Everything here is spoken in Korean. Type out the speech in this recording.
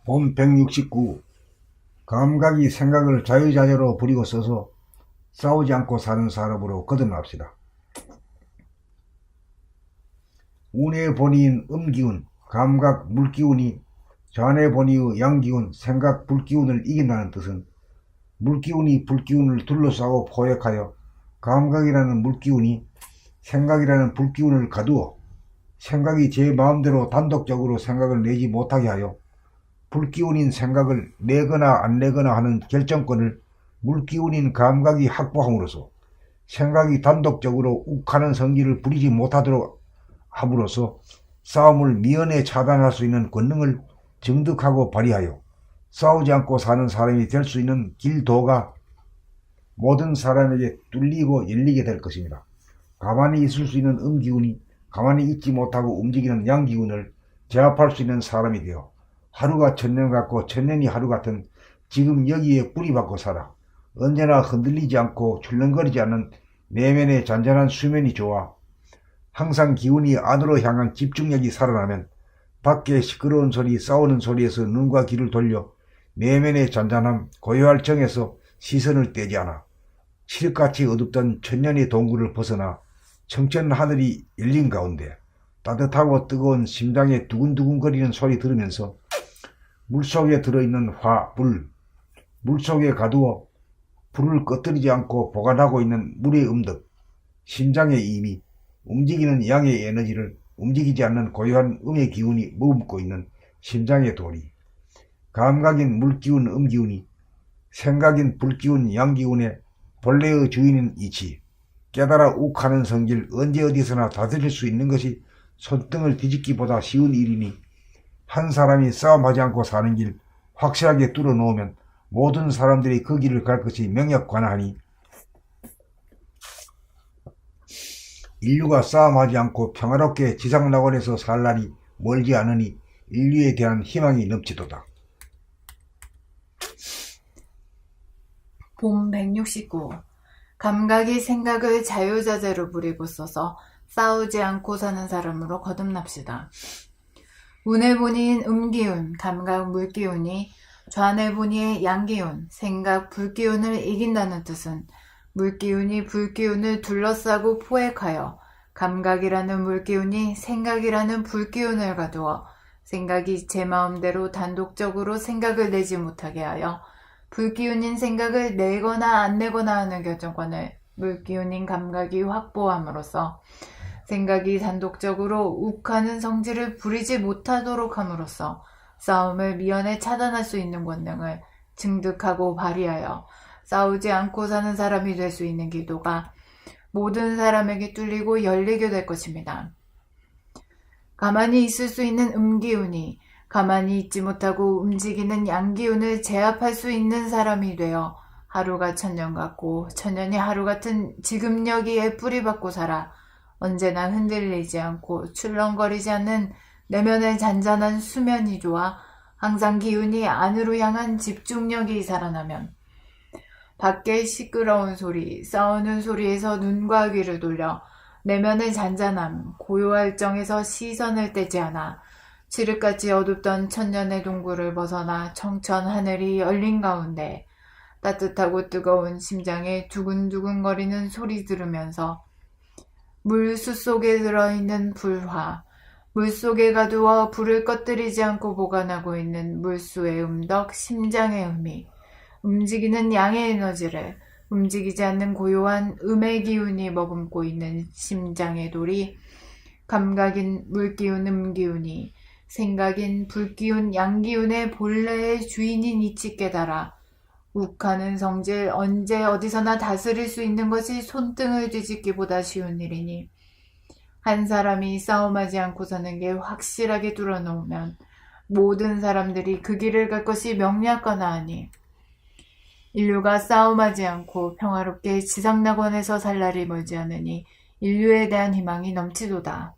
본 169. 감각이 생각을 자유자재로 부리고 써서 싸우지 않고 사는 사람으로 거듭납시다. 운의 본의인 음기운, 감각 물기운이 좌뇌 본의의 양기운, 생각 불기운을 이긴다는 뜻은 물기운이 불기운을 둘러싸고 포획하여 감각이라는 물기운이 생각이라는 불기운을 가두어 생각이 제 마음대로 단독적으로 생각을 내지 못하게 하여 불기운인 생각을 내거나 안 내거나 하는 결정권을 물기운인 감각이 확보함으로써 생각이 단독적으로 욱하는 성질을 부리지 못하도록 함으로써 싸움을 미연에 차단할 수 있는 권능을 정득하고 발휘하여 싸우지 않고 사는 사람이 될 수 있는 길도가 모든 사람에게 뚫리고 열리게 될 것입니다. 가만히 있을 수 있는 음기운이 가만히 있지 못하고 움직이는 양기운을 제압할 수 있는 사람이 되어 하루가 천년 같고 천년이 하루 같은 지금 여기에 뿌리박고 살아 언제나 흔들리지 않고 출렁거리지 않는 내면의 잔잔한 수면이 좋아 항상 기운이 안으로 향한 집중력이 살아나면 밖에 시끄러운 소리, 싸우는 소리에서 눈과 귀를 돌려 내면의 잔잔함, 고요할 정에서 시선을 떼지 않아 칠흑같이 어둡던 천년의 동굴을 벗어나 청천 하늘이 열린 가운데 따뜻하고 뜨거운 심장에 두근두근거리는 소리 들으면서 물속에 들어있는 화, 불, 물속에 가두어 불을 꺼뜨리지 않고 보관하고 있는 물의 음득, 심장의 임이, 움직이는 양의 에너지를 움직이지 않는 고요한 음의 기운이 머금고 있는 심장의 도리, 감각인 물기운 음기운이 생각인 불기운 양기운의 본래의 주인인 이치, 깨달아 욱하는 성질 언제 어디서나 다스릴 수 있는 것이 손등을 뒤집기보다 쉬운 일이니 한 사람이 싸움하지 않고 사는 길 확실하게 뚫어놓으면 모든 사람들이 그 길을 갈 것이 명약관하니 인류가 싸움하지 않고 평화롭게 지상낙원에서 살 날이 멀지 않으니 인류에 대한 희망이 넘치도다. 본 169. 감각이 생각을 자유자재로 부리고 써서 싸우지 않고 사는 사람으로 거듭납시다. 운의 본의인 음기운, 감각 물기운이 좌뇌 본의의 양기운, 생각 불기운을 이긴다는 뜻은 물기운이 불기운을 둘러싸고 포획하여 감각이라는 물기운이 생각이라는 불기운을 가두어 생각이 제 마음대로 단독적으로 생각을 내지 못하게 하여 불기운인 생각을 내거나 안 내거나 하는 결정권을 물기운인 감각이 확보함으로써 생각이 단독적으로 욱하는 성질을 부리지 못하도록 함으로써 싸움을 미연에 차단할 수 있는 권능을 증득하고 발휘하여 싸우지 않고 사는 사람이 될 수 있는 길도가 모든 사람에게 뚫리고 열리게 될 것입니다. 가만히 있을 수 있는 음기운이 가만히 있지 못하고 움직이는 양기운을 제압할 수 있는 사람이 되어 하루가 천년 같고 천년이 하루 같은 지금 여기에 뿌리박고 살아 언제나 흔들리지 않고 출렁거리지 않는 내면의 잔잔한 수면이 좋아 항상 기운이 안으로 향한 집중력이 살아나면 밖의 시끄러운 소리, 싸우는 소리에서 눈과 귀를 돌려 내면의 잔잔함, 고요할 정에서 시선을 떼지 않아 칠흑같이 어둡던 천년의 동굴을 벗어나 청천 하늘이 열린 가운데 따뜻하고 뜨거운 심장에 두근두근거리는 소리 들으면서 물수 속에 들어있는 불화, 물속에 가두어 불을 꺼뜨리지 않고 보관하고 있는 물수의 음덕, 심장의 음이, 움직이는 양의 에너지를 움직이지 않는 고요한 음의 기운이 머금고 있는 심장의 돌이 감각인 물기운 음기운이 생각인 불기운 양기운의 본래의 주인인 이치 깨달아 욱하는 성질 언제 어디서나 다스릴 수 있는 것이 손등을 뒤집기보다 쉬운 일이니 한 사람이 싸움하지 않고 사는 게 확실하게 뚫어놓으면 모든 사람들이 그 길을 갈 것이 명료하거나 하니 인류가 싸움하지 않고 평화롭게 지상낙원에서 살 날이 멀지 않으니 인류에 대한 희망이 넘치도다.